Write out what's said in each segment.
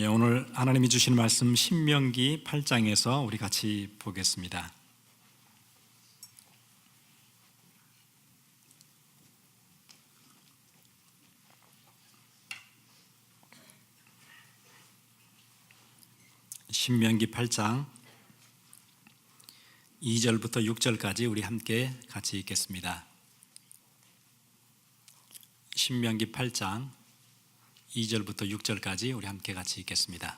오늘 하나님이 주시는 말씀 신명기 8장에서 우리 같이 보겠습니다. 신명기 8장 2절부터 6절까지 우리 함께 같이 읽겠습니다. 신명기 8장 2절부터 6절까지 우리 함께 같이 읽겠습니다.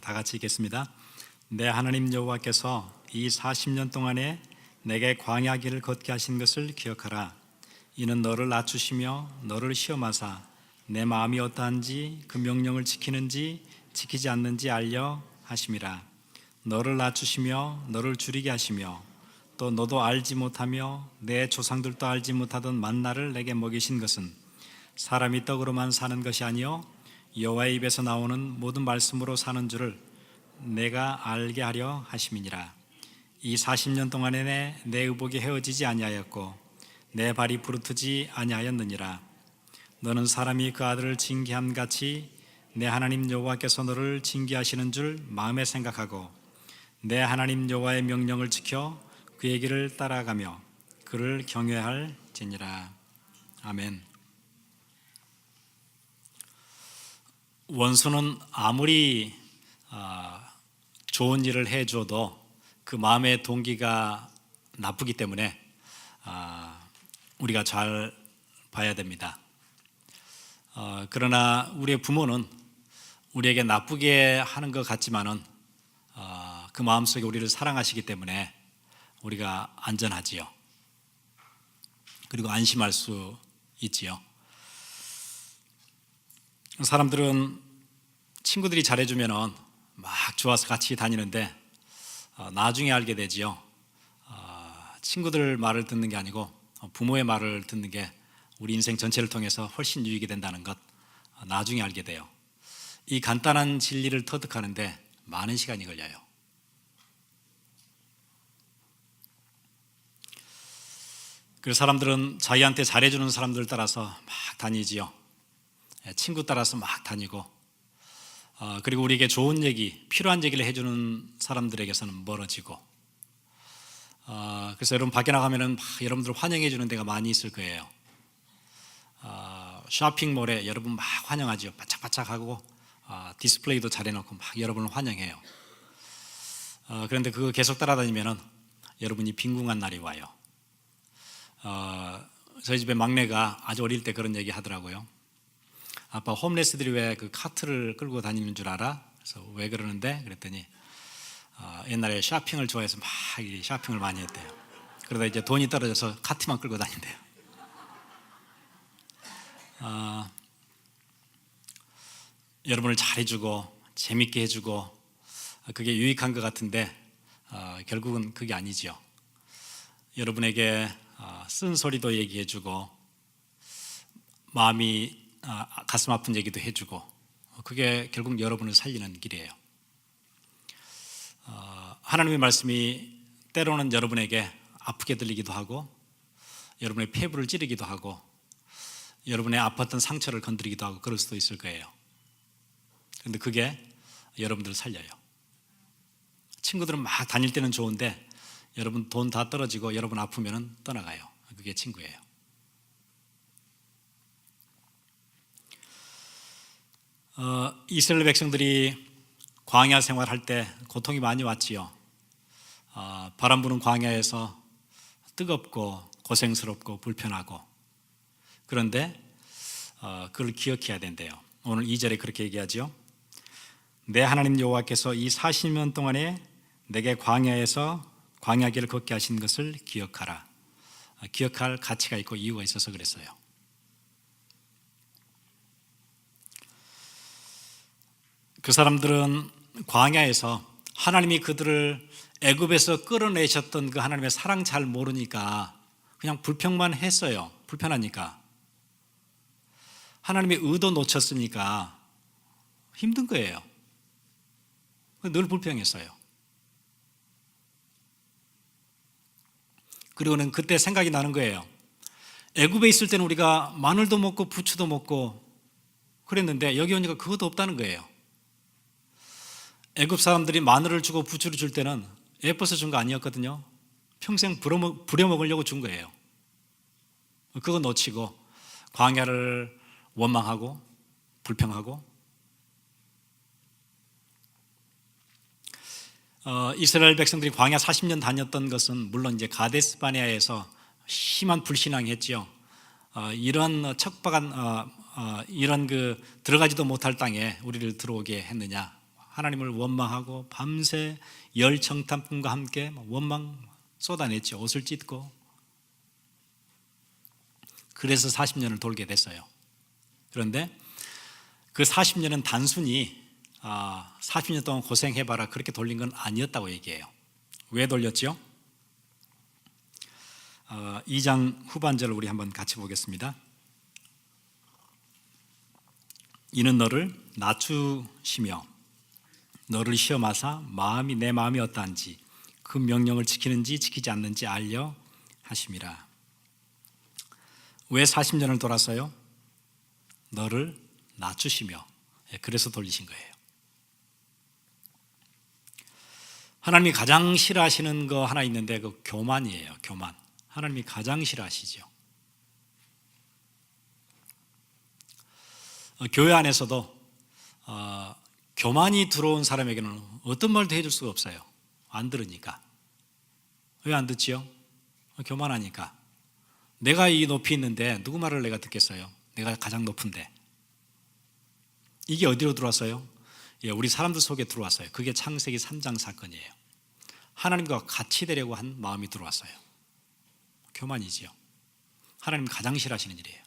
다 같이 읽겠습니다. 내 하나님 여호와께서 이 40년 동안에 내게 광야 길을 걷게 하신 것을 기억하라. 이는 너를 낮추시며 너를 시험하사 내 마음이 어떠한지 그 명령을 지키는지 지키지 않는지 알려 하심이라. 너를 낮추시며 너를 줄이게 하시며 또 너도 알지 못하며 내 조상들도 알지 못하던 만나를 내게 먹이신 것은 사람이 떡으로만 사는 것이 아니요 여호와의 입에서 나오는 모든 말씀으로 사는 줄을 내가 알게 하려 하심이니라. 이 40년 동안에 내 의복이 헤어지지 아니하였고 내 발이 부르트지 아니하였느니라. 너는 사람이 그 아들을 징계함 같이 내 하나님 여호와께서 너를 징계하시는 줄 마음에 생각하고 내 하나님 여호와의 명령을 지켜 그의 길을 따라가며 그를 경외할지니라. 아멘. 원수는 아무리 좋은 일을 해줘도 그 마음의 동기가 나쁘기 때문에 우리가 잘 봐야 됩니다. 그러나 우리의 부모는 우리에게 나쁘게 하는 것 같지만은 그 마음속에 우리를 사랑하시기 때문에 우리가 안전하지요. 그리고 안심할 수 있지요. 사람들은 친구들이 잘해주면은 막 좋아서 같이 다니는데 나중에 알게 되지요. 친구들 말을 듣는 게 아니고 부모의 말을 듣는 게 우리 인생 전체를 통해서 훨씬 유익이 된다는 것 나중에 알게 돼요. 이 간단한 진리를 터득하는데 많은 시간이 걸려요. 그래서 사람들은 자기한테 잘해주는 사람들 따라서 막 다니지요. 친구 따라서 막 다니고 그리고 우리에게 좋은 얘기, 필요한 얘기를 해주는 사람들에게서는 멀어지고 그래서 여러분 밖에 나가면은 막 여러분들 환영해 주는 데가 많이 있을 거예요. 쇼핑몰에 여러분 막 환영하죠. 바짝바짝하고 디스플레이도 잘 해놓고 막 여러분을 환영해요. 그런데 그거 계속 따라다니면은 여러분이 빈궁한 날이 와요. 저희 집에 막내가 아주 어릴 때 그런 얘기 하더라고요. 아빠, 홈레스들이 왜 그 카트를 끌고 다니는 줄 알아? 그래서 왜 그러는데? 그랬더니 옛날에 쇼핑을 좋아해서 막 쇼핑을 많이 했대요. 그러다 이제 돈이 떨어져서 카트만 끌고 다닌대요. 여러분을 잘해주고 재밌게 해주고 그게 유익한 것 같은데 결국은 그게 아니지요. 여러분에게 쓴소리도 얘기해주고 마음이 가슴 아픈 얘기도 해주고 그게 결국 여러분을 살리는 길이에요. 하나님의 말씀이 때로는 여러분에게 아프게 들리기도 하고 여러분의 폐부를 찌르기도 하고 여러분의 아팠던 상처를 건드리기도 하고 그럴 수도 있을 거예요. 그런데 그게 여러분들을 살려요. 친구들은 막 다닐 때는 좋은데 여러분 돈 다 떨어지고 여러분 아프면 떠나가요. 그게 친구예요. 이스라엘 백성들이 광야 생활할 때 고통이 많이 왔지요. 바람 부는 광야에서 뜨겁고 고생스럽고 불편하고 그런데 그걸 기억해야 된대요. 오늘 2절에 그렇게 얘기하죠. 내 하나님 여호와께서 이 40년 동안에 내게 광야에서 광야길을 걷게 하신 것을 기억하라. 기억할 가치가 있고 이유가 있어서 그랬어요. 그 사람들은 광야에서 하나님이 그들을 애굽에서 끌어내셨던 그 하나님의 사랑 잘 모르니까 그냥 불평만 했어요. 불편하니까. 하나님의 의도 놓쳤으니까 힘든 거예요. 늘 불평했어요. 그리고는 그때 생각이 나는 거예요. 애굽에 있을 때는 우리가 마늘도 먹고 부추도 먹고 그랬는데 여기 오니까 그것도 없다는 거예요. 애굽 사람들이 마늘을 주고 부추를 줄 때는 예뻐서 준 거 아니었거든요. 평생 부려먹으려고 준 거예요. 그거 놓치고 광야를 원망하고 불평하고, 이스라엘 백성들이 광야 40년 다녔던 것은 물론 이제 가데스 바네아에서 심한 불신앙했지요. 이런 척박한 이런 들어가지도 못할 땅에 우리를 들어오게 했느냐, 하나님을 원망하고 밤새 열정탐꾼과 함께 원망 쏟아냈죠. 옷을 찢고. 그래서 40년을 돌게 됐어요. 그런데 그 40년은 단순히 40년 동안 고생해봐라 그렇게 돌린 건 아니었다고 얘기해요. 왜 돌렸죠? 2장 후반절을 우리 한번 같이 보겠습니다. 이는 너를 낮추시며 너를 시험하사 내 마음이 어떠한지 그 명령을 지키는지 지키지 않는지 알려 하심이라. 왜 40년을 돌았어요? 너를 낮추시며, 그래서 돌리신 거예요. 하나님이 가장 싫어하시는 거 하나 있는데 그 교만이에요. 교만. 하나님이 가장 싫어하시죠. 교회 안에서도 교만이 들어온 사람에게는 어떤 말도 해줄 수가 없어요. 안 들으니까. 왜 안 듣지요? 교만하니까. 내가 이 높이 있는데 누구 말을 내가 듣겠어요? 내가 가장 높은데. 이게 어디로 들어왔어요? 우리 사람들 속에 들어왔어요. 그게 창세기 3장 사건이에요. 하나님과 같이 되려고 한 마음이 들어왔어요. 교만이지요. 하나님 가장 싫어하시는 일이에요.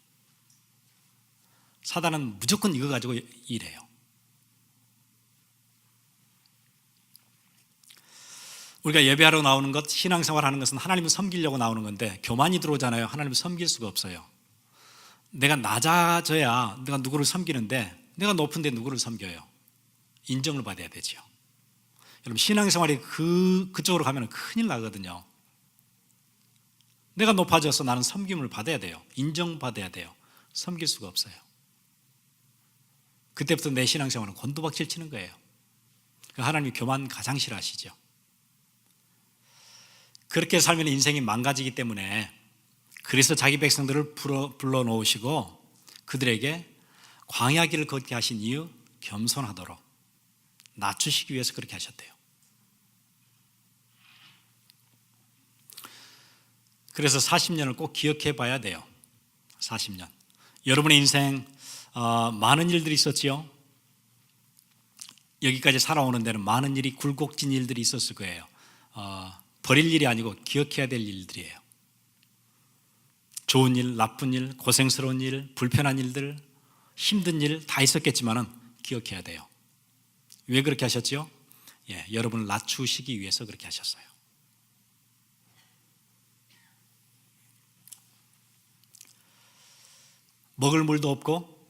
사단은 무조건 이거 가지고 일해요. 우리가 예배하러 나오는 것, 신앙생활 하는 것은 하나님을 섬기려고 나오는 건데 교만이 들어오잖아요. 하나님을 섬길 수가 없어요. 내가 낮아져야 내가 누구를 섬기는데 내가 높은데 누구를 섬겨요? 인정을 받아야 되죠. 여러분, 신앙생활이 그쪽으로 가면 큰일 나거든요. 내가 높아져서 나는 섬김을 받아야 돼요. 인정받아야 돼요. 섬길 수가 없어요. 그때부터 내 신앙생활은 곤두박질 치는 거예요. 하나님이 교만 가장 싫어하시죠. 그렇게 살면 인생이 망가지기 때문에 그래서 자기 백성들을 불러놓으시고 그들에게 광야길을 걷게 하신 이유, 겸손하도록 낮추시기 위해서 그렇게 하셨대요. 그래서 40년을 꼭 기억해 봐야 돼요. 40년. 여러분의 인생 많은 일들이 있었지요. 여기까지 살아오는 데는 많은 일이, 굴곡진 일들이 있었을 거예요. 버릴 일이 아니고 기억해야 될 일들이에요. 좋은 일, 나쁜 일, 고생스러운 일, 불편한 일들, 힘든 일 다 있었겠지만은 기억해야 돼요. 왜 그렇게 하셨죠? 여러분을 낮추시기 위해서 그렇게 하셨어요. 먹을 물도 없고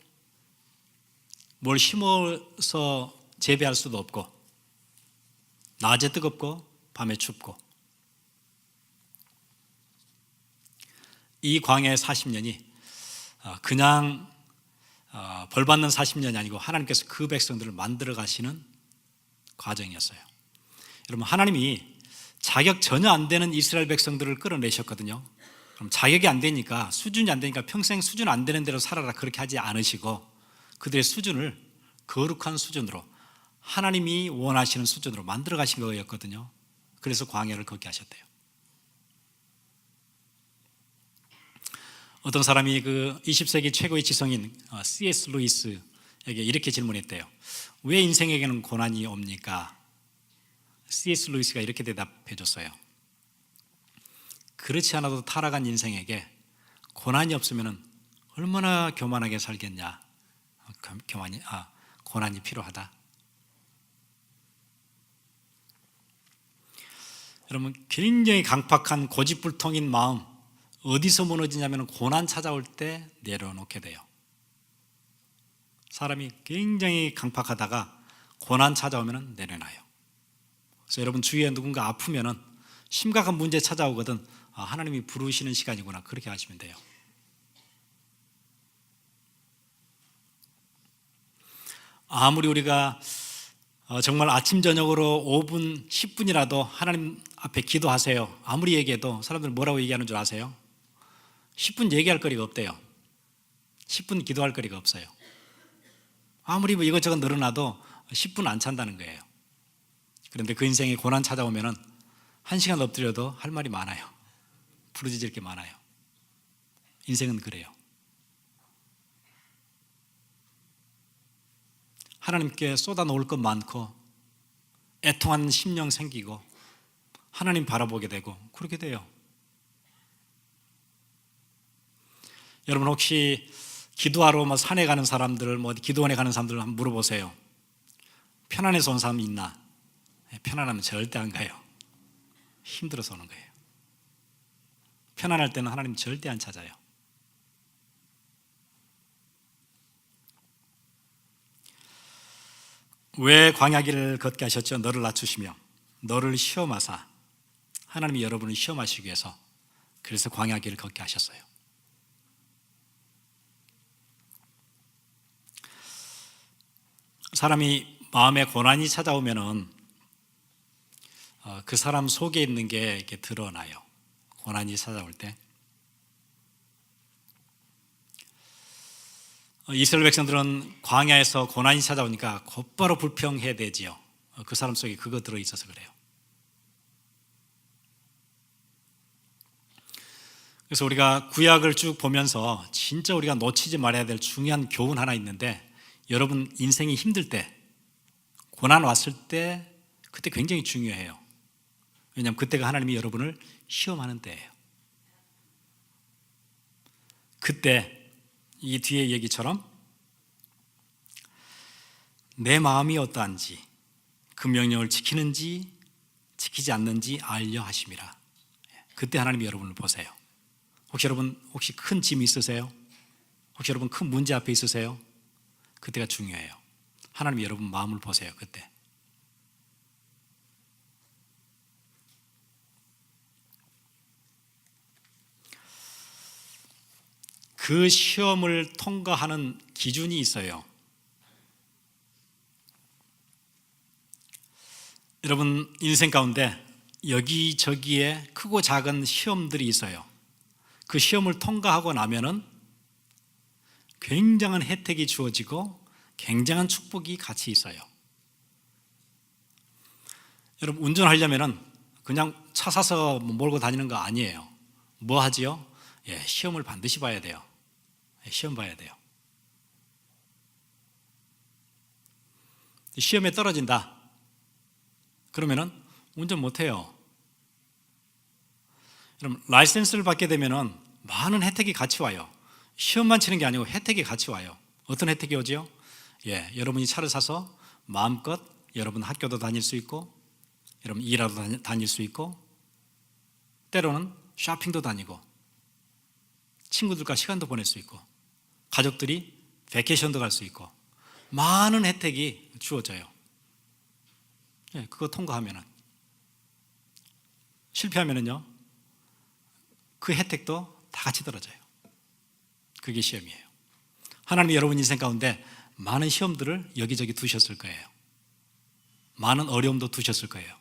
뭘 심어서 재배할 수도 없고 낮에 뜨겁고 밤에 춥고 이 광야의 40년이 그냥 벌받는 40년이 아니고 하나님께서 그 백성들을 만들어 가시는 과정이었어요. 여러분, 하나님이 자격 전혀 안 되는 이스라엘 백성들을 끌어내셨거든요. 그럼 자격이 안 되니까, 수준이 안 되니까 평생 수준 안 되는 대로 살아라 그렇게 하지 않으시고 그들의 수준을 거룩한 수준으로, 하나님이 원하시는 수준으로 만들어 가신 거였거든요. 그래서 광야를 걷게 하셨대요. 어떤 사람이 20세기 최고의 지성인 C.S. 루이스에게 이렇게 질문했대요. 왜 인생에게는 고난이 옵니까? C.S. 루이스가 이렇게 대답해 줬어요. 그렇지 않아도 타락한 인생에게 고난이 없으면 얼마나 교만하게 살겠냐. 고난이 필요하다. 여러분, 굉장히 강팍한 고집불통인 마음, 어디서 무너지냐면 고난 찾아올 때 내려놓게 돼요. 사람이 굉장히 강팍하다가 고난 찾아오면 내려놔요. 그래서 여러분 주위에 누군가 아프면 심각한 문제 찾아오거든 하나님이 부르시는 시간이구나, 그렇게 하시면 돼요. 아무리 우리가 정말 아침 저녁으로 5분 10분이라도 하나님 앞에 기도하세요 아무리 얘기해도 사람들 뭐라고 얘기하는 줄 아세요? 10분 얘기할 거리가 없대요. 10분 기도할 거리가 없어요. 아무리 뭐 이것저것 늘어나도 10분 안 찬다는 거예요. 그런데 그 인생에 고난 찾아오면은 1시간 엎드려도 할 말이 많아요. 부르짖을 게 많아요. 인생은 그래요. 하나님께 쏟아놓을 것 많고 애통하는 심령 생기고 하나님 바라보게 되고 그렇게 돼요. 여러분 혹시 기도하러 뭐 산에 가는 사람들, 뭐 기도원에 가는 사람들 한번 물어보세요. 편안해서 온 사람이 있나? 편안하면 절대 안 가요. 힘들어서 오는 거예요. 편안할 때는 하나님 절대 안 찾아요. 왜 광야길을 걷게 하셨죠? 너를 낮추시며 너를 시험하사. 하나님이 여러분을 시험하시기 위해서 그래서 광야길을 걷게 하셨어요. 사람이 마음에 고난이 찾아오면은 그 사람 속에 있는 게 이렇게 드러나요. 고난이 찾아올 때 이스라엘 백성들은 광야에서 고난이 찾아오니까 곧바로 불평해야 되지요. 그 사람 속에 그거 들어있어서 그래요. 그래서 우리가 구약을 쭉 보면서 진짜 우리가 놓치지 말아야 될 중요한 교훈 하나 있는데, 여러분 인생이 힘들 때, 고난 왔을 때 그때 굉장히 중요해요. 왜냐하면 그때가 하나님이 여러분을 시험하는 때예요. 그때 이 뒤에 얘기처럼 내 마음이 어떠한지 그 명령을 지키는지 지키지 않는지 알려 하심이라. 그때 하나님이 여러분을 보세요. 혹시 큰 짐이 있으세요? 혹시 여러분 큰 문제 앞에 있으세요? 그때가 중요해요. 하나님이 여러분 마음을 보세요. 그때 그 시험을 통과하는 기준이 있어요. 여러분 인생 가운데 여기저기에 크고 작은 시험들이 있어요. 그 시험을 통과하고 나면은 굉장한 혜택이 주어지고 굉장한 축복이 같이 있어요. 여러분 운전하려면은 그냥 차 사서 몰고 다니는 거 아니에요. 뭐 하지요? 시험을 반드시 봐야 돼요. 시험 봐야 돼요. 시험에 떨어진다 그러면은 운전 못해요. 여러분 라이센스를 받게 되면은 많은 혜택이 같이 와요. 시험만 치는 게 아니고 혜택이 같이 와요. 어떤 혜택이 오지요? 여러분이 차를 사서 마음껏 여러분 학교도 다닐 수 있고, 여러분 일하러 다닐 수 있고, 때로는 쇼핑도 다니고, 친구들과 시간도 보낼 수 있고, 가족들이 베케이션도 갈 수 있고, 많은 혜택이 주어져요. 그거 통과하면은. 실패하면은요, 그 혜택도 다 같이 떨어져요. 그게 시험이에요. 하나님이 여러분 인생 가운데 많은 시험들을 여기저기 두셨을 거예요. 많은 어려움도 두셨을 거예요.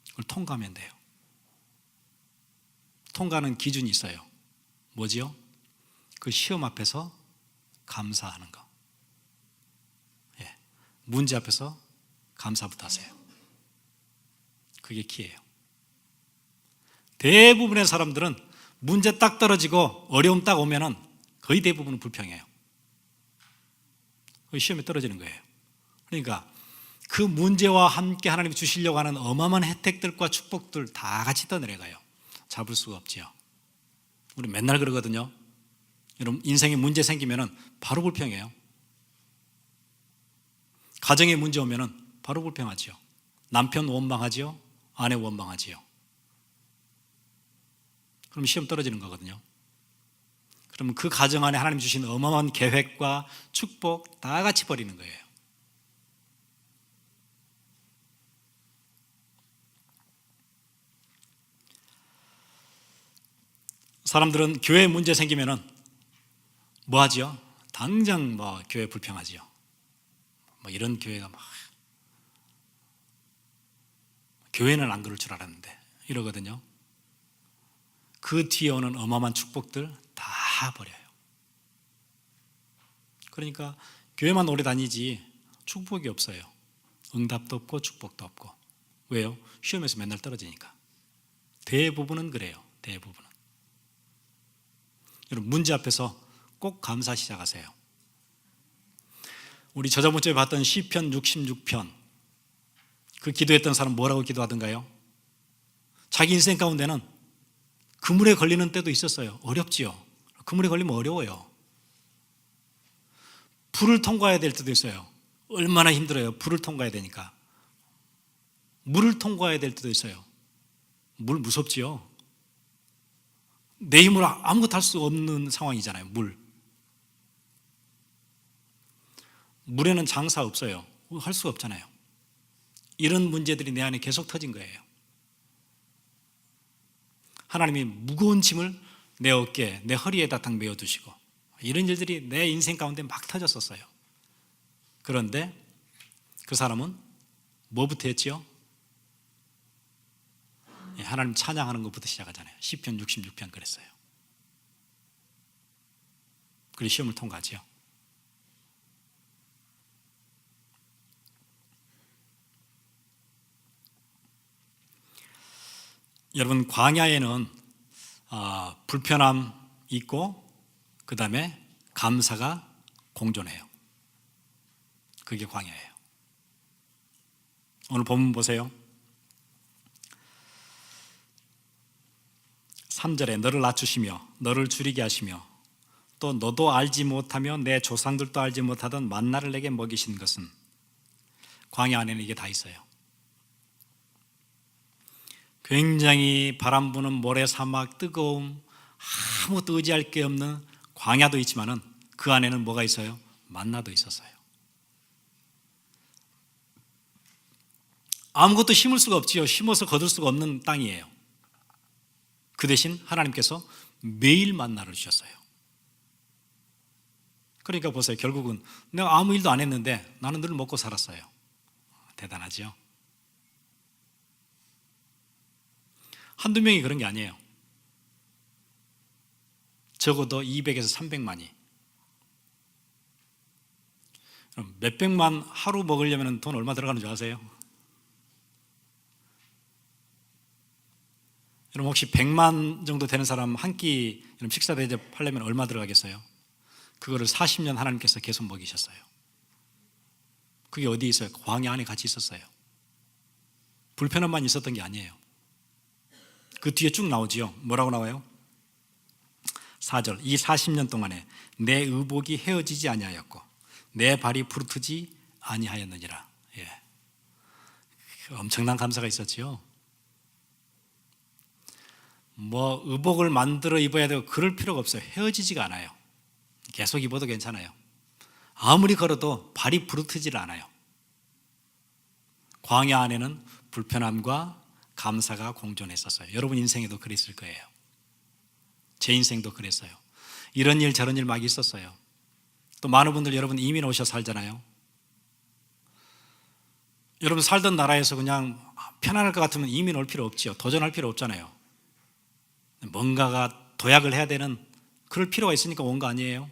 그걸 통과하면 돼요. 통과하는 기준이 있어요. 뭐지요? 그 시험 앞에서 감사하는 거. 문제 앞에서 감사부터 하세요. 그게 키예요. 대부분의 사람들은 문제 딱 떨어지고 어려움 딱 오면은 거의 대부분은 불평해요. 시험에 떨어지는 거예요. 그러니까 그 문제와 함께 하나님이 주시려고 하는 어마어마한 혜택들과 축복들 다 같이 떠내려가요. 잡을 수가 없지요. 우리 맨날 그러거든요. 여러분 인생에 문제 생기면은 바로 불평해요. 가정에 문제 오면은 바로 불평하지요. 남편 원망하지요. 아내 원망하지요. 그럼 시험 떨어지는 거거든요. 그러면 그 가정 안에 하나님 주신 어마어마한 계획과 축복 다 같이 버리는 거예요. 사람들은 교회 문제 생기면은 뭐 하지요? 당장 뭐 교회 불평하지요. 뭐 이런 교회가 막 교회는 안 그럴 줄 알았는데 이러거든요. 그 뒤에 오는 어마어마한 축복들 다 버려요. 그러니까 교회만 오래 다니지 축복이 없어요. 응답도 없고 축복도 없고. 왜요? 시험에서 맨날 떨어지니까. 대부분은 그래요. 대부분은. 여러분 문제 앞에서 꼭 감사 시작하세요. 우리 저저번 주에 봤던 시편 66편 그 기도했던 사람 뭐라고 기도하던가요? 자기 인생 가운데는 그물에 걸리는 때도 있었어요. 어렵지요. 그물에 걸리면 어려워요. 불을 통과해야 될 때도 있어요. 얼마나 힘들어요. 불을 통과해야 되니까. 물을 통과해야 될 때도 있어요. 물 무섭지요. 내 힘으로 아무것도 할 수 없는 상황이잖아요. 물에는 장사 없어요. 할 수가 없잖아요. 이런 문제들이 내 안에 계속 터진 거예요. 하나님이 무거운 짐을 내 어깨에, 내 허리에다 딱 메어두시고 이런 일들이 내 인생 가운데 막 터졌었어요. 그런데 그 사람은 뭐부터 했지요? 하나님 찬양하는 것부터 시작하잖아요. 시편 66편 그랬어요. 그리고 시험을 통과하지요. 여러분 광야에는 불편함 있고 그 다음에 감사가 공존해요. 그게 광야예요. 오늘 본문 보세요. 3절에 너를 낮추시며 너를 줄이게 하시며 또 너도 알지 못하며 내 조상들도 알지 못하던 만나를 내게 먹이신 것은 광야 안에는 이게 다 있어요. 굉장히 바람 부는 모래사막, 뜨거움, 아무것도 의지할 게 없는 광야도 있지만은 그 안에는 뭐가 있어요? 만나도 있었어요. 아무것도 심을 수가 없지요. 심어서 거둘 수가 없는 땅이에요. 그 대신 하나님께서 매일 만나를 주셨어요. 그러니까 보세요. 결국은 내가 아무 일도 안 했는데 나는 늘 먹고 살았어요. 대단하죠? 한두 명이 그런 게 아니에요. 적어도 200에서 300만이. 그럼 몇백만 하루 먹으려면 돈 얼마 들어가는 줄 아세요? 여러분 혹시 100만 정도 되는 사람 한 끼 식사 대접하려면 얼마 들어가겠어요? 그거를 40년 하나님께서 계속 먹이셨어요. 그게 어디 있어요? 광야 안에 같이 있었어요. 불편함만 있었던 게 아니에요. 그 뒤에 쭉 나오지요. 뭐라고 나와요? 4절 이 40년 동안에 내 의복이 헤어지지 아니하였고 내 발이 부르트지 아니하였느니라. 예. 엄청난 감사가 있었지요. 뭐 의복을 만들어 입어야 되고 그럴 필요가 없어요. 헤어지지가 않아요. 계속 입어도 괜찮아요. 아무리 걸어도 발이 부르트지를 않아요. 광야 안에는 불편함과 감사가 공존했었어요. 여러분 인생에도 그랬을 거예요. 제 인생도 그랬어요. 이런 일 저런 일 막 있었어요. 또 많은 분들 여러분 이민 오셔 살잖아요. 여러분 살던 나라에서 그냥 편안할 것 같으면 이민 올 필요 없지요. 도전할 필요 없잖아요. 뭔가가 도약을 해야 되는 그럴 필요가 있으니까 온 거 아니에요?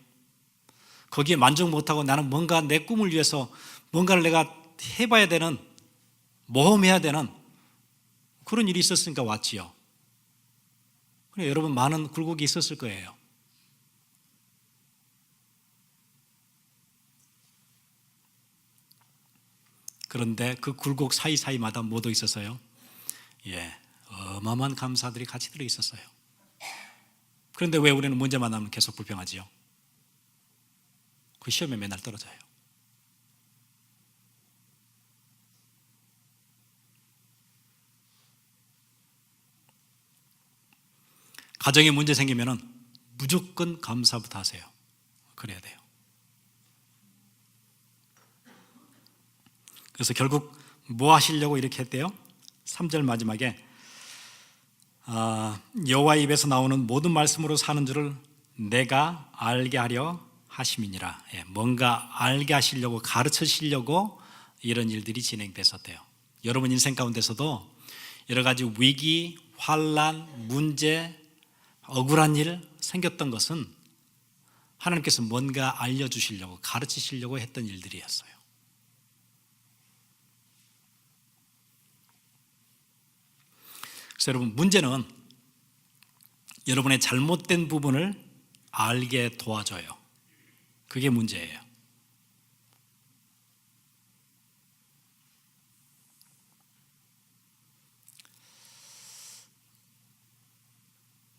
거기에 만족 못하고 나는 뭔가 내 꿈을 위해서 뭔가를 내가 해봐야 되는 모험해야 되는 그런 일이 있었으니까 왔지요. 그래, 여러분 많은 굴곡이 있었을 거예요. 그런데 그 굴곡 사이사이마다 뭐도 있었어요? 예, 어마어마한 감사들이 같이 들어 있었어요. 그런데 왜 우리는 문제만 나면 계속 불평하지요? 그 시험에 맨날 떨어져요. 가정에 문제 생기면은 무조건 감사부터 하세요. 그래야 돼요. 그래서 결국 뭐 하시려고 이렇게 했대요? 3절 마지막에 여호와 입에서 나오는 모든 말씀으로 사는 줄을 내가 알게 하려 하심이니라. 뭔가 알게 하시려고, 가르치시려고 이런 일들이 진행됐었대요. 여러분 인생 가운데서도 여러 가지 위기, 환난, 문제, 억울한 일 생겼던 것은 하나님께서 뭔가 알려주시려고, 가르치시려고 했던 일들이었어요. 그래서 여러분, 문제는 여러분의 잘못된 부분을 알게 도와줘요. 그게 문제예요.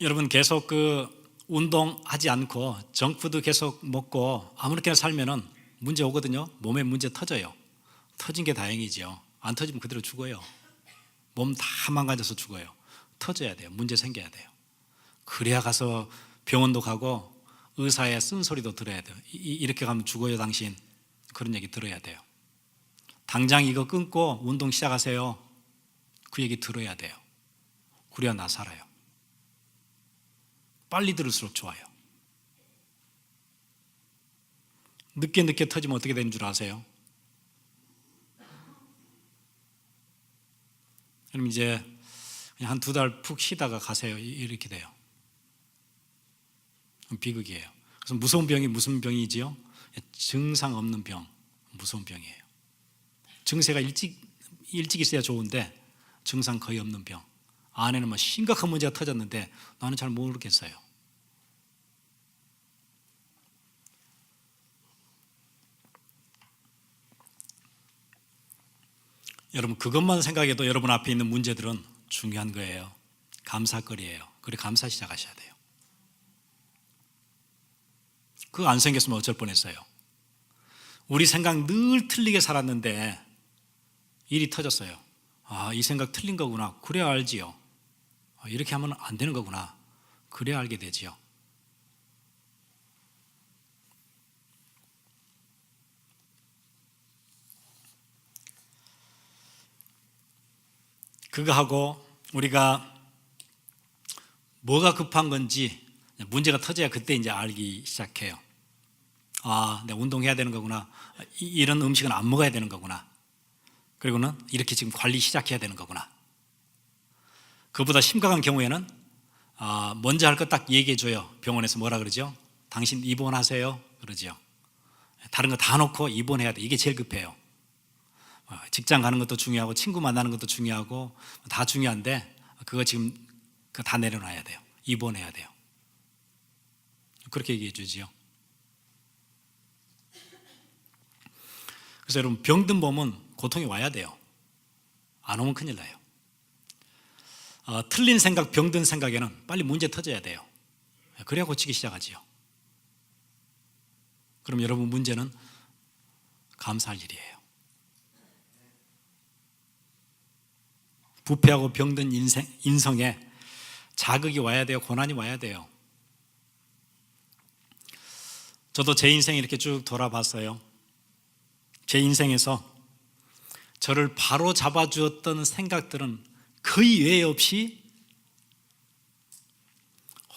여러분 계속 운동하지 않고 정푸드 계속 먹고 아무렇게나 살면은 문제 오거든요. 몸에 문제 터져요. 터진 게 다행이죠. 안 터지면 그대로 죽어요. 몸 다 망가져서 죽어요. 터져야 돼요. 문제 생겨야 돼요. 그래야 가서 병원도 가고 의사의 쓴소리도 들어야 돼요. 이렇게 가면 죽어요 당신. 그런 얘기 들어야 돼요. 당장 이거 끊고 운동 시작하세요. 그 얘기 들어야 돼요. 그래야 나 살아요. 빨리 들을수록 좋아요. 늦게 터지면 어떻게 되는 줄 아세요? 그럼 이제 그냥 한 2달 푹 쉬다가 가세요. 이렇게 돼요. 비극이에요. 그래서 무서운 병이 무슨 병이지요? 증상 없는 병, 무서운 병이에요. 증세가 일찍 있어야 좋은데 증상 거의 없는 병. 안에는 뭐 심각한 문제가 터졌는데 나는 잘 모르겠어요. 여러분 그것만 생각해도 여러분 앞에 있는 문제들은 중요한 거예요. 감사거리예요. 그래 감사 시작하셔야 돼요. 그거 안 생겼으면 어쩔 뻔했어요. 우리 생각 늘 틀리게 살았는데 일이 터졌어요. 이 생각 틀린 거구나. 그래야 알지요. 이렇게 하면 안 되는 거구나. 그래야 알게 되지요. 그거 하고 우리가 뭐가 급한 건지 문제가 터져야 그때 이제 알기 시작해요. 내가 운동해야 되는 거구나. 이런 음식은 안 먹어야 되는 거구나. 그리고는 이렇게 지금 관리 시작해야 되는 거구나. 그보다 심각한 경우에는 먼저 할 거 딱 얘기해 줘요. 병원에서 뭐라 그러죠? 당신 입원하세요. 그러죠. 다른 거 다 놓고 입원해야 돼. 이게 제일 급해요. 직장 가는 것도 중요하고 친구 만나는 것도 중요하고 다 중요한데 그거 지금 다 내려놔야 돼요. 입원해야 돼요. 그렇게 얘기해 주지요. 그래서 여러분 병든 몸은 고통이 와야 돼요. 안 오면 큰일 나요. 틀린 생각, 병든 생각에는 빨리 문제 터져야 돼요. 그래야 고치기 시작하지요. 그럼 여러분 문제는 감사할 일이에요. 부패하고 병든 인성에 자극이 와야 돼요. 고난이 와야 돼요. 저도 제 인생 이렇게 쭉 돌아봤어요. 제 인생에서 저를 바로 잡아주었던 생각들은 거의 예외 없이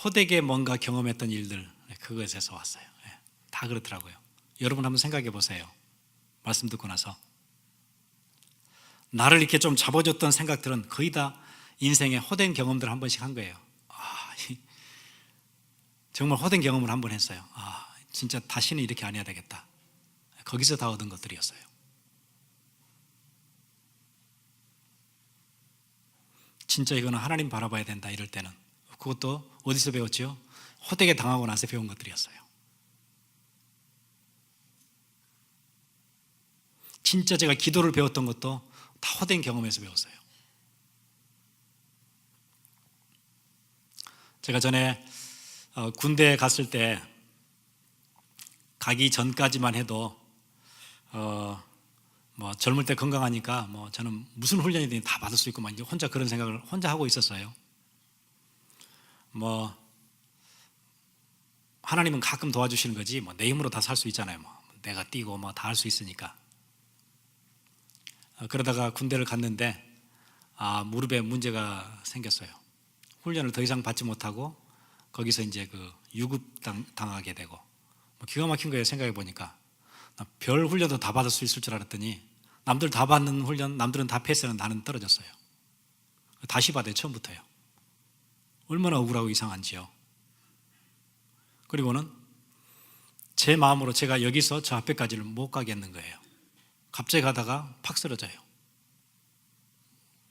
호되게 뭔가 경험했던 일들, 그것에서 왔어요. 다 그렇더라고요. 여러분 한번 생각해 보세요. 말씀 듣고 나서 나를 이렇게 좀 잡아줬던 생각들은 거의 다 인생의 호된 경험들을 한 번씩 한 거예요. 정말 호된 경험을 한 번 했어요. 진짜 다시는 이렇게 안 해야 되겠다. 거기서 다 얻은 것들이었어요. 진짜 이거는 하나님 바라봐야 된다 이럴 때는 그것도 어디서 배웠죠? 호되게 당하고 나서 배운 것들이었어요. 진짜 제가 기도를 배웠던 것도 다 호된 경험에서 배웠어요. 제가 전에 군대에 갔을 때 가기 전까지만 해도 뭐 젊을 때 건강하니까 뭐 저는 무슨 훈련이든 다 받을 수 있고 막 이제 혼자 그런 생각을 혼자 하고 있었어요. 뭐 하나님은 가끔 도와주시는 거지 뭐 내 힘으로 다 살 수 있잖아요. 뭐 내가 뛰고 뭐 다 할 수 있으니까. 그러다가 군대를 갔는데 무릎에 문제가 생겼어요. 훈련을 더 이상 받지 못하고 거기서 이제 그 유급당하게 되고, 기가 막힌 거예요. 생각해 보니까 별 훈련도 다 받을 수 있을 줄 알았더니 남들 다 받는 훈련, 남들은 다 패스하는 나는 떨어졌어요. 다시 받아요. 처음부터요. 얼마나 억울하고 이상한지요. 그리고는 제 마음으로 제가 여기서 저 앞에까지를 못 가겠는 거예요. 갑자기 가다가 팍 쓰러져요.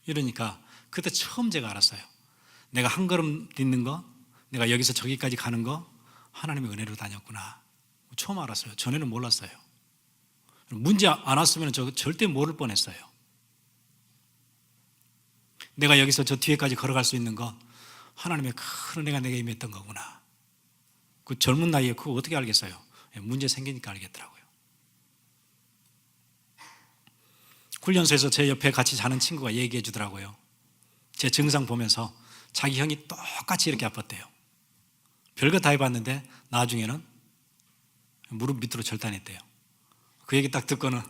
이러니까 그때 처음 제가 알았어요. 내가 한 걸음 딛는 거, 내가 여기서 저기까지 가는 거 하나님의 은혜로 다녔구나. 처음 알았어요. 전에는 몰랐어요. 문제 안 왔으면 저 절대 모를 뻔했어요. 내가 여기서 저 뒤에까지 걸어갈 수 있는 거 하나님의 큰 은혜가 내게 임했던 거구나. 그 젊은 나이에 그거 어떻게 알겠어요? 문제 생기니까 알겠더라고요. 훈련소에서 제 옆에 같이 자는 친구가 얘기해 주더라고요. 제 증상 보면서 자기 형이 똑같이 이렇게 아팠대요. 별거 다 해봤는데 나중에는 무릎 밑으로 절단했대요. 그 얘기 딱 듣고는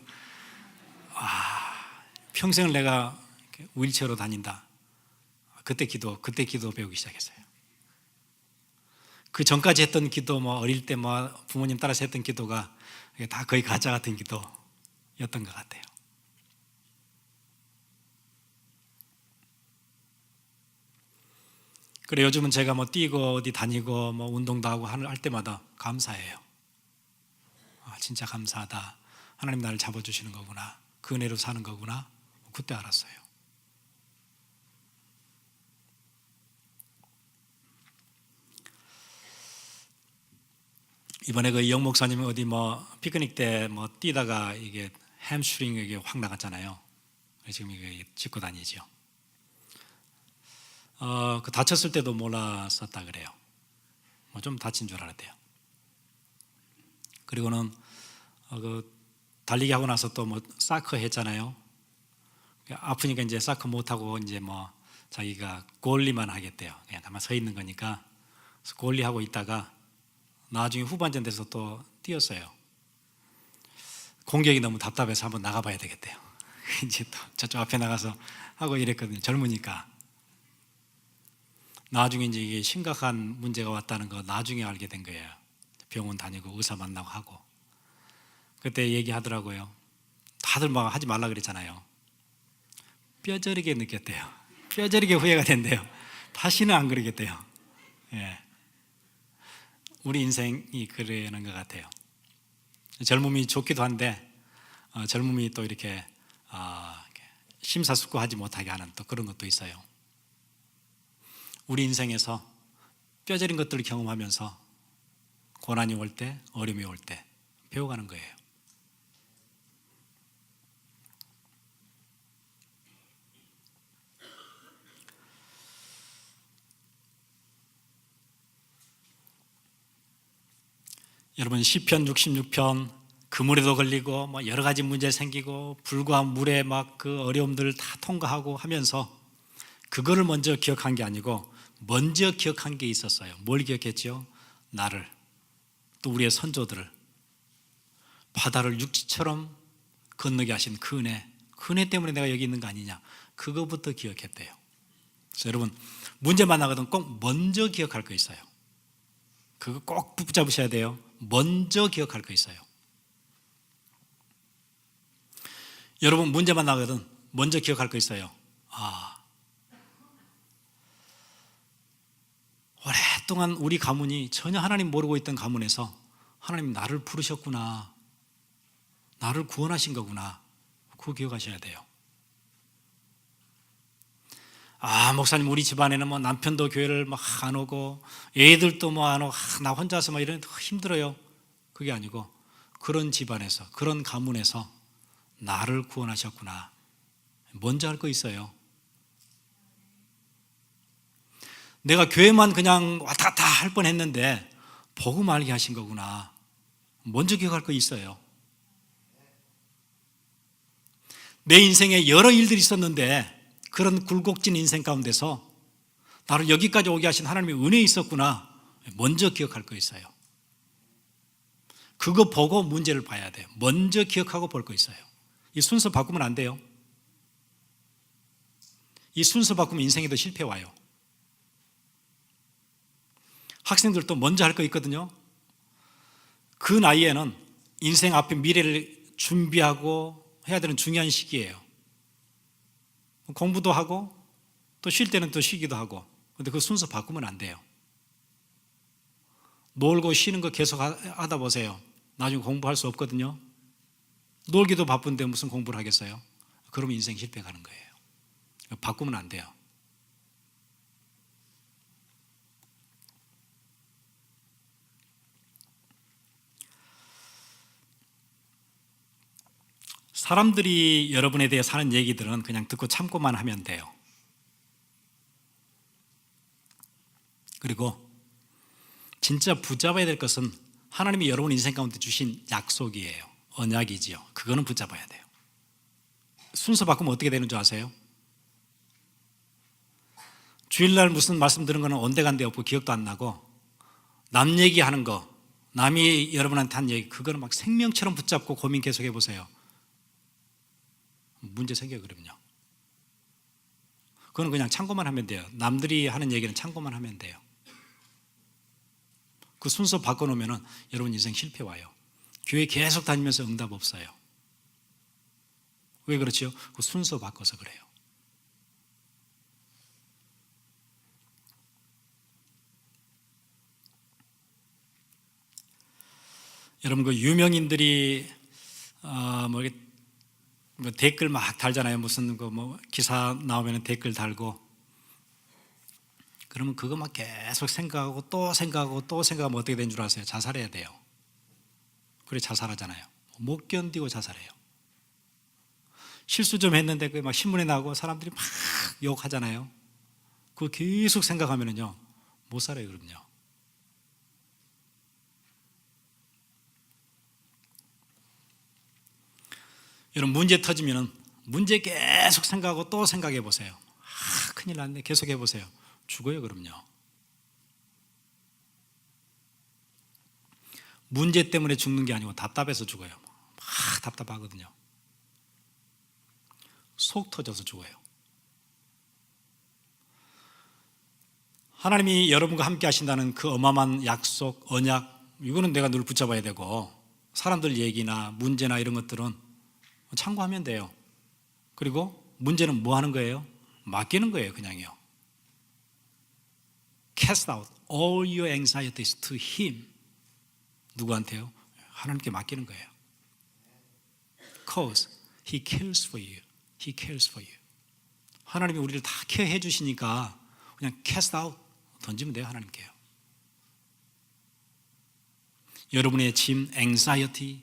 평생을 내가 휠체어로 다닌다. 그때 기도 배우기 시작했어요. 그 전까지 했던 기도, 어릴 때 부모님 따라서 했던 기도가 다 거의 가짜 같은 기도였던 것 같아요. 그래 요즘은 제가 뛰고 어디 다니고 운동도 하고 할 때마다 감사해요. 진짜 감사하다. 하나님 나를 잡아주시는 거구나. 그 은혜로 사는 거구나. 그때 알았어요. 이번에 그 이영 목사님이 어디 피크닉 때 뛰다가 이게 햄스트링 이게 확 나갔잖아요. 지금 이게 짚고 다니죠. 그 다쳤을 때도 몰랐었다 그래요. 좀 다친 줄 알았대요. 그리고는 그 달리기 하고 나서 또 사커 했잖아요. 아프니까 이제 사커 못 하고 이제 자기가 골리만 하겠대요. 그냥 가만 서 있는 거니까 골리 하고 있다가 나중에 후반전 돼서 또 뛰었어요. 공격이 너무 답답해서 한번 나가봐야 되겠대요. 이제 또 저쪽 앞에 나가서 하고 이랬거든요. 젊으니까. 나중에 이제 이게 심각한 문제가 왔다는 거 나중에 알게 된 거예요. 병원 다니고 의사 만나고 하고. 그때 얘기하더라고요. 다들 하지 말라 그랬잖아요. 뼈저리게 느꼈대요. 뼈저리게 후회가 된대요. 다시는 안 그러겠대요. 예. 우리 인생이 그러는 것 같아요. 젊음이 좋기도 한데 젊음이 또 이렇게 심사숙고하지 못하게 하는 또 그런 것도 있어요. 우리 인생에서 뼈저린 것들을 경험하면서 고난이 올 때, 어려움이 올 때 배워가는 거예요. 여러분 시편 66편 그물에도 걸리고 여러 가지 문제 생기고 불과 물에 그 어려움들을 다 통과하고 하면서 그거를 먼저 기억한 게 아니고 먼저 기억한 게 있었어요. 뭘 기억했죠? 나를, 또 우리의 선조들을 바다를 육지처럼 건너게 하신 그 은혜 때문에 내가 여기 있는 거 아니냐, 그거부터 기억했대요. 그래서 여러분 문제 만나거든 꼭 먼저 기억할 거 있어요. 그거 꼭 붙잡으셔야 돼요. 먼저 기억할 거 있어요. 여러분 문제 만나거든 먼저 기억할 거 있어요. 오랫동안 우리 가문이 전혀 하나님 모르고 있던 가문에서 하나님 나를 부르셨구나, 나를 구원하신 거구나, 그거 기억하셔야 돼요. 목사님 우리 집안에는 남편도 교회를 안 오고 애들도 안 오고 나 혼자서 이런 힘들어요. 그게 아니고 그런 집안에서 그런 가문에서 나를 구원하셨구나, 먼저 할 거 있어요. 내가 교회만 그냥 왔다 갔다 할 뻔했는데 복음 알게 하신 거구나, 먼저 기억할 거 있어요. 내 인생에 여러 일들이 있었는데 그런 굴곡진 인생 가운데서 나를 여기까지 오게 하신 하나님의 은혜 있었구나, 먼저 기억할 거 있어요. 그거 보고 문제를 봐야 돼요. 먼저 기억하고 볼 거 있어요. 이 순서 바꾸면 안 돼요. 이 순서 바꾸면 인생에도 실패 와요. 학생들도 먼저 할 거 있거든요. 그 나이에는 인생 앞에 미래를 준비하고 해야 되는 중요한 시기예요. 공부도 하고 또 쉴 때는 또 쉬기도 하고. 근데 그 순서 바꾸면 안 돼요. 놀고 쉬는 거 계속 하다 보세요. 나중에 공부할 수 없거든요. 놀기도 바쁜데 무슨 공부를 하겠어요? 그러면 인생 실패 가는 거예요. 바꾸면 안 돼요. 사람들이 여러분에 대해 하는 얘기들은 그냥 듣고 참고만 하면 돼요. 그리고 진짜 붙잡아야 될 것은 하나님이 여러분 인생 가운데 주신 약속이에요. 언약이지요. 그거는 붙잡아야 돼요. 순서 바꾸면 어떻게 되는 줄 아세요? 주일날 무슨 말씀 들은 거는 온데간데 없고 기억도 안 나고, 남 얘기하는 거, 남이 여러분한테 한 얘기, 그거는 막 생명처럼 붙잡고 고민 계속 해보세요. 문제 생겨요. 그럼요. 그거는 그냥 참고만 하면 돼요. 남들이 하는 얘기는 참고만 하면 돼요. 그 순서 바꿔놓으면 여러분 인생 실패 와요. 교회 계속 다니면서 응답 없어요. 왜 그렇지요? 그 순서 바꿔서 그래요. 여러분 그 유명인들이 뭐 댓글 막 달잖아요. 무슨 뭐 기사 나오면 댓글 달고, 그러면 그거 막 계속 생각하고 또 생각하고 또 생각하면 어떻게 되는 줄 아세요? 자살해야 돼요. 그래 자살하잖아요. 못 견디고 자살해요. 실수 좀 했는데 그게 막 신문에 나오고 사람들이 막 욕하잖아요. 그거 계속 생각하면은요 못 살아요. 그럼요. 여러분 문제 터지면은 문제 계속 생각하고 또 생각해 보세요. 큰일 났네. 계속 해보세요. 죽어요. 그럼요. 문제 때문에 죽는 게 아니고 답답해서 죽어요. 막 답답하거든요. 속 터져서 죽어요. 하나님이 여러분과 함께 하신다는 그 어마어마한 약속, 언약, 이거는 내가 늘 붙잡아야 되고, 사람들 얘기나 문제나 이런 것들은 참고하면 돼요. 그리고 문제는 뭐 하는 거예요? 맡기는 거예요. 그냥요. Cast out all your anxieties to Him. 누구한테요? 하나님께 맡기는 거예요. Cause He cares for you. He cares for you. 하나님이 우리를 다 케어해 주시니까 그냥 cast out, 던지면 돼요. 하나님께요. 여러분의 짐, anxiety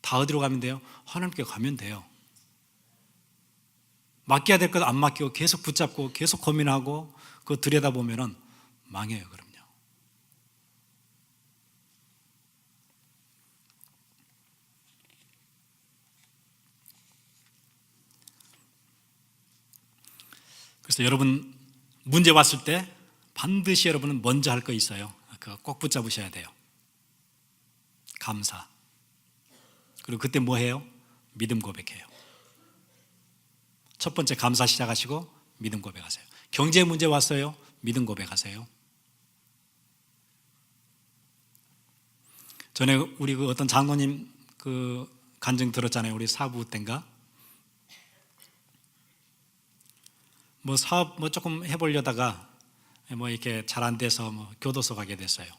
다 어디로 가면 돼요? 하나님께 가면 돼요. 맡겨야 될 것 안 맡기고 계속 붙잡고 계속 고민하고 그거 들여다보면 망해요. 그럼요. 그래서 여러분 문제 왔을 때 반드시 여러분은 먼저 할 거 있어요. 그거 꼭 붙잡으셔야 돼요. 감사. 그리고 그때 뭐 해요? 믿음 고백해요. 첫 번째 감사 시작하시고 믿음 고백하세요. 경제 문제 왔어요? 믿음 고백하세요. 전에 우리 그 어떤 장로님 그 간증 들었잖아요. 우리 사부 때인가? 뭐 사업 뭐 조금 해보려다가 뭐 이렇게 잘 안 돼서 뭐 교도소 가게 됐어요.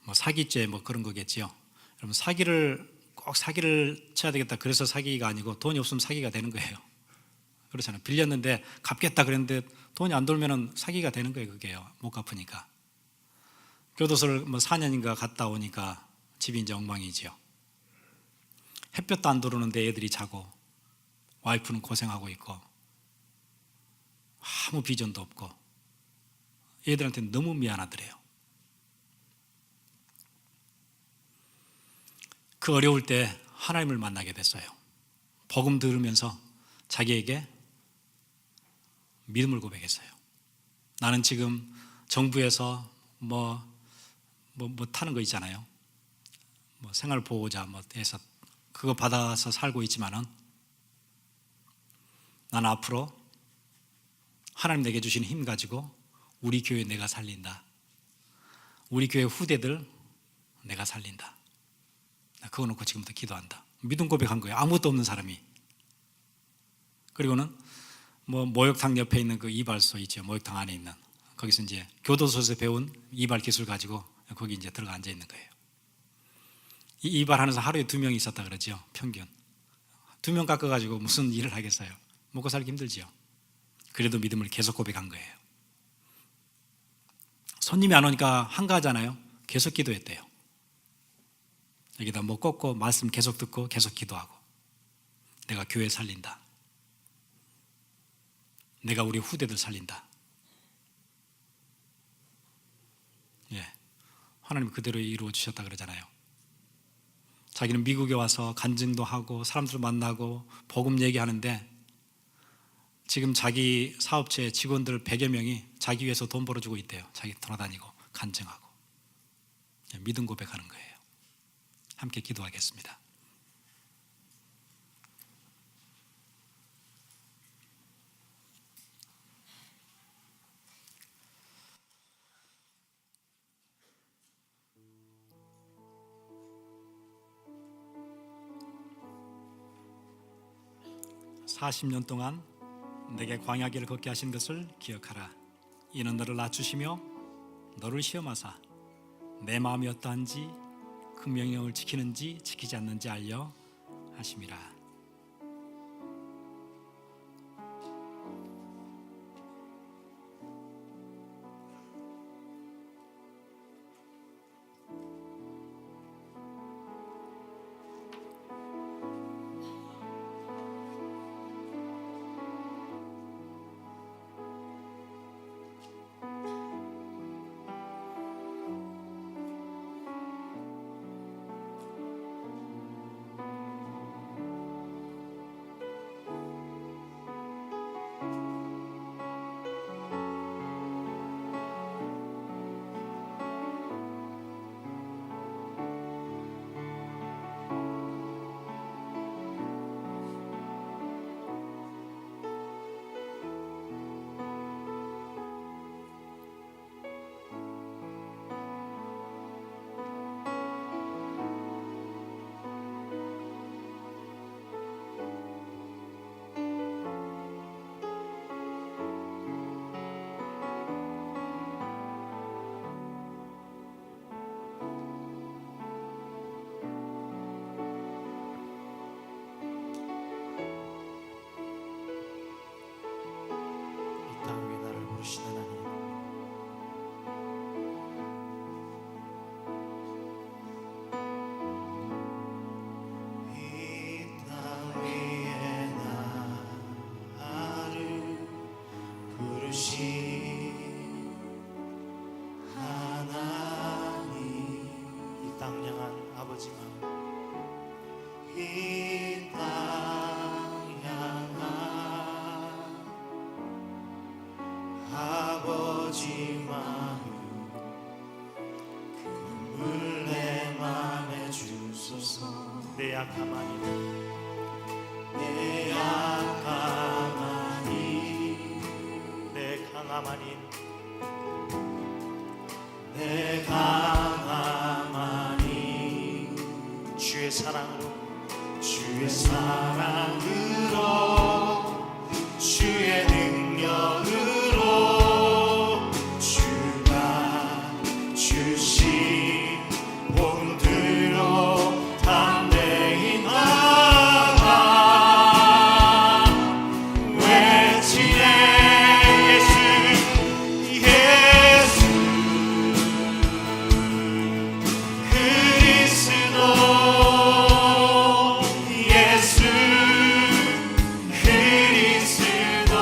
뭐 사기죄 뭐 그런 거겠지요. 여러분 꼭 사기를 쳐야 되겠다. 그래서 사기가 아니고 돈이 없으면 사기가 되는 거예요. 그렇잖아요. 빌렸는데 갚겠다 그랬는데 돈이 안 돌면은 사기가 되는 거예요. 그게요. 못 갚으니까. 교도소를 뭐 4년인가 갔다 오니까 집이 이제 엉망이지요. 햇볕도 안 들어오는데 애들이 자고 와이프는 고생하고 있고 아무 비전도 없고 애들한테는 너무 미안하더래요. 그 어려울 때 하나님을 만나게 됐어요. 복음 들으면서 자기에게 믿음을 고백했어요. 나는 지금 정부에서 뭐 타는 거 있잖아요. 뭐 생활보호자 뭐 해서 그거 받아서 살고 있지만은 난 앞으로 하나님 내게 주신 힘 가지고 우리 교회 내가 살린다. 우리 교회 후대들 내가 살린다. 그거 놓고 지금부터 기도한다. 믿음 고백한 거예요. 아무것도 없는 사람이. 그리고는 목욕탕 옆에 있는 그 이발소 있죠. 목욕탕 안에 있는 거기서 이제 교도소에서 배운 이발 기술 가지고 거기 이제 들어가 앉아 있는 거예요. 이 이발하면서 하루에 2명이 있었다 그러죠. 평균 2명 깎아가지고 무슨 일을 하겠어요. 먹고 살기 힘들지요. 그래도 믿음을 계속 고백한 거예요. 손님이 안 오니까 한가하잖아요. 계속 기도했대요. 여기다 꽂고 말씀 계속 듣고 계속 기도하고, 내가 교회 살린다. 내가 우리 후대들 살린다. 예, 하나님 그대로 이루어 주셨다 그러잖아요. 자기는 미국에 와서 간증도 하고 사람들 만나고 복음 얘기하는데 지금 자기 사업체 직원들 100여 명이 자기 위해서 돈 벌어주고 있대요. 자기 돌아다니고 간증하고. 예, 믿음 고백하는 거예요. 함께 기도하겠습니다. (40년) 동안 내게 광야길을 걷게 하신 것을 기억하라. 이는 너를 낮추시며 너를 시험하사 내 마음이 어떠한지 그 명령을 지키는지 지키지 않는지 알려 하심이라. 내 약함하니 내 약함하니 내 강함하니 내 강함하니 주의 사랑으로 주의 사랑으로 주의 능력으로 주가 주신 복음대로 담대히 나가 외치네 예수 예수 그리스도 예수 그리스도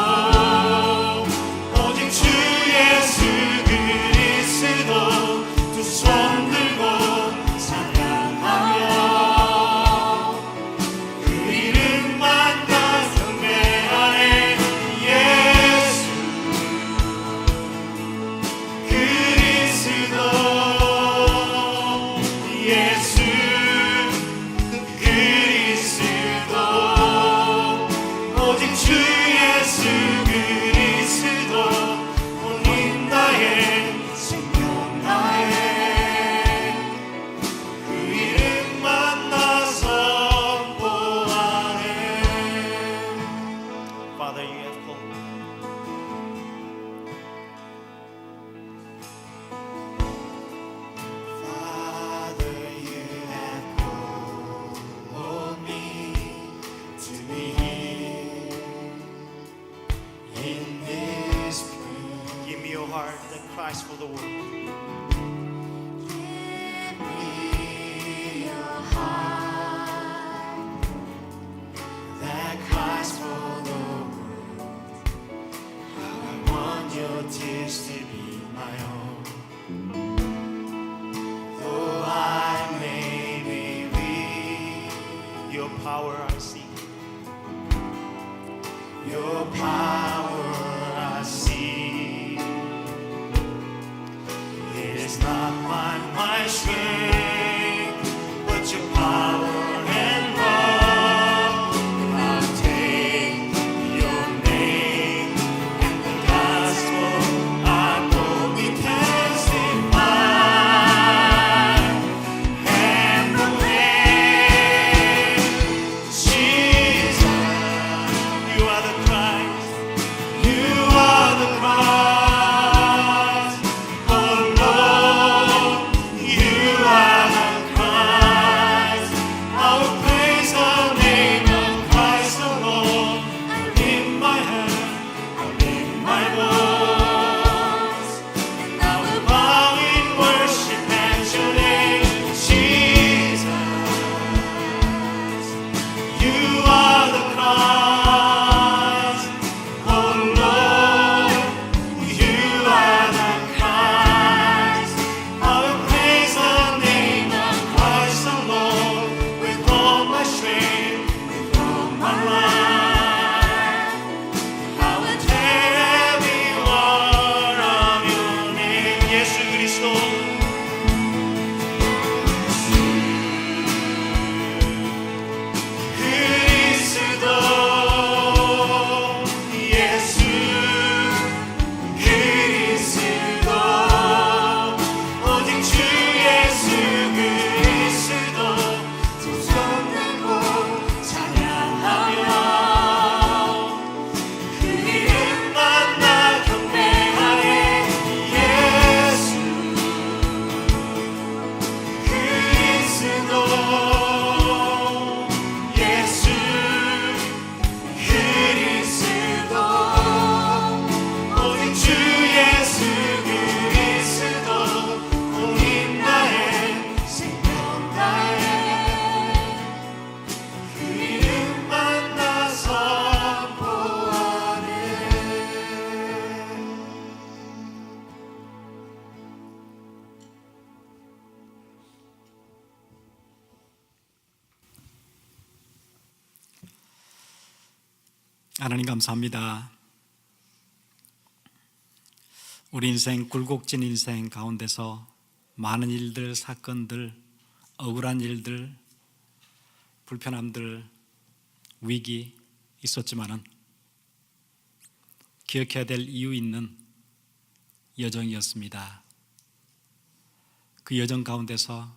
heart that cries for the world. Give me your heart That cries for the world. I want your tears to be my own. Though I may be weak, your power I see. Your power I see. It is not my strength, but your power and love. I'll take your name and the gospel I boldly testify. And the way, Jesus, you are the Christ. You are the Christ. Oh Lord, you are the Christ. I will praise the name of Christ alone. I lift my hand, I lift my voice, and I will bow in worship at your name, Jesus. You are the Christ. Oh Lord, you are the Christ. I will praise the name of Christ alone with all my strength, with all my life. I will tell everyone of your name. 예수 그리스도. 그리스도 예수 그리스도 오직 주 예수 그리스도 두 손 들고 찬양하며 그 이름만 나 경배하네. 예수 그리스도 예수 그리스도 오직 주 예수 그리스도 오직 나의 생명 나의 그 이름만 나 선포하네. 하나님 감사합니다. 우리 인생 굴곡진 인생 가운데서 많은 일들, 사건들, 억울한 일들, 불편함들, 위기 있었지만은 기억해야 될 이유 있는 여정이었습니다. 그 여정 가운데서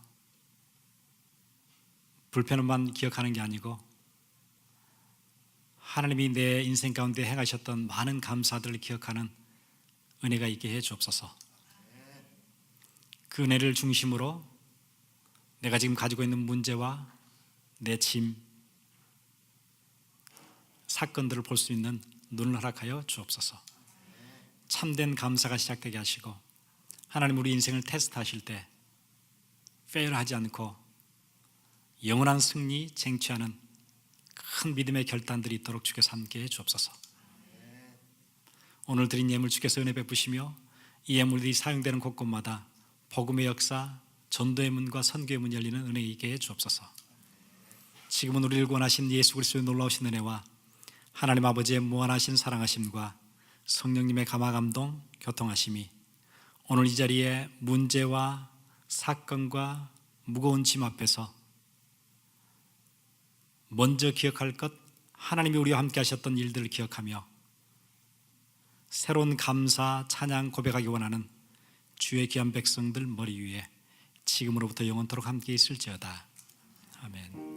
불편함만 기억하는 게 아니고 하나님이 내 인생 가운데 행하셨던 많은 감사들을 기억하는 은혜가 있게 해 주옵소서. 그 은혜를 중심으로 내가 지금 가지고 있는 문제와 내 짐, 사건들을 볼 수 있는 눈을 허락하여 주옵소서. 참된 감사가 시작되게 하시고 하나님 우리 인생을 테스트하실 때 페일하지 않고 영원한 승리 쟁취하는 큰 믿음의 결단들이 있도록 주께서 함께 해 주옵소서. 오늘 드린 예물 주께서 은혜 베푸시며 이 예물들이 사용되는 곳곳마다 복음의 역사, 전도의 문과 선교의 문 열리는 은혜 있게 해 주옵소서. 지금은 우리를 구원하신 예수 그리스도의 놀라우신 은혜와 하나님 아버지의 무한하신 사랑하심과 성령님의 감화 감동 교통하심이 오늘 이 자리에 문제와 사건과 무거운 짐 앞에서 먼저 기억할 것, 하나님이 우리와 함께 하셨던 일들을 기억하며 새로운 감사, 찬양 고백하기 원하는 주의 귀한 백성들 머리 위에 지금으로부터 영원토록 함께 있을지어다. 아멘.